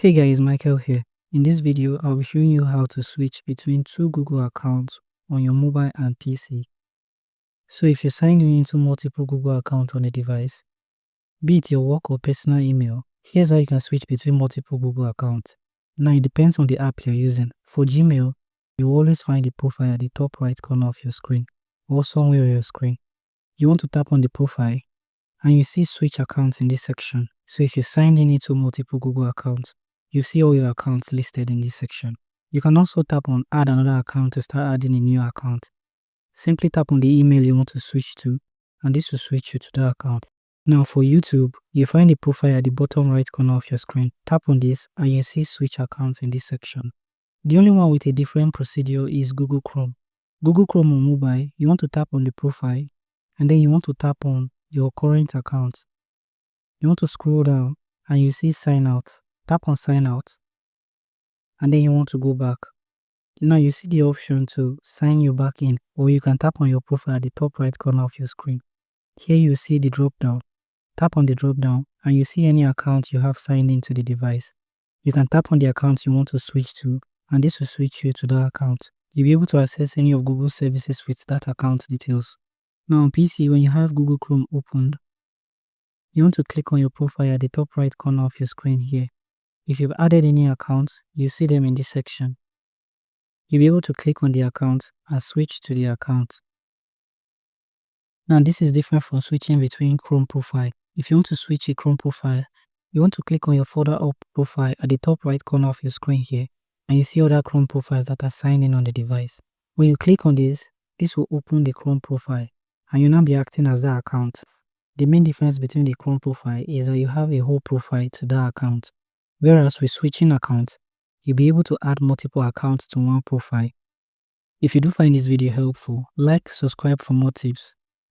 Hey guys, Michael here. In this video, I'll be showing you how to switch between two Google accounts on your mobile and PC. So if you're signing into multiple Google accounts on a device, be it your work or personal email, here's how you can switch between multiple Google accounts. Now it depends on the app you're using. For Gmail, you always find the profile at the top right corner of your screen or somewhere on your screen. You want to tap on the profile and you see switch accounts in this section. So if you're signed in into multiple Google accounts, you see all your accounts listed in this section. You can also tap on add another account to start adding a new account. Simply tap on the email you want to switch to and this will switch you to that account. Now for YouTube, you find the profile at the bottom right corner of your screen. Tap on this and you see switch accounts in this section. The only one with a different procedure is Google Chrome. Google Chrome on mobile, you want to tap on the profile and then you want to tap on your current account. You want to scroll down and you see sign out. Tap on sign out and then you want to go back. Now you see the option to sign you back in, or you can tap on your profile at the top right corner of your screen. Here you see the drop down. Tap on the drop down and you see any account you have signed into the device. You can tap on the account you want to switch to and this will switch you to that account. You'll be able to access any of Google services with that account details. Now on PC, when you have Google Chrome opened, you want to click on your profile at the top right corner of your screen here. If you've added any accounts, you see them in this section. You'll be able to click on the account and switch to the account. Now this is different from switching between Chrome profile. If you want to switch a Chrome profile, you want to click on your further up profile at the top right corner of your screen here and you see other Chrome profiles that are signed in on the device. When you click on this will open the Chrome profile and you'll now be acting as that account. The main difference between the Chrome profile is that you have a whole profile to that account. Whereas with switching accounts, you'll be able to add multiple accounts to one profile. If you do find this video helpful, like, subscribe for more tips.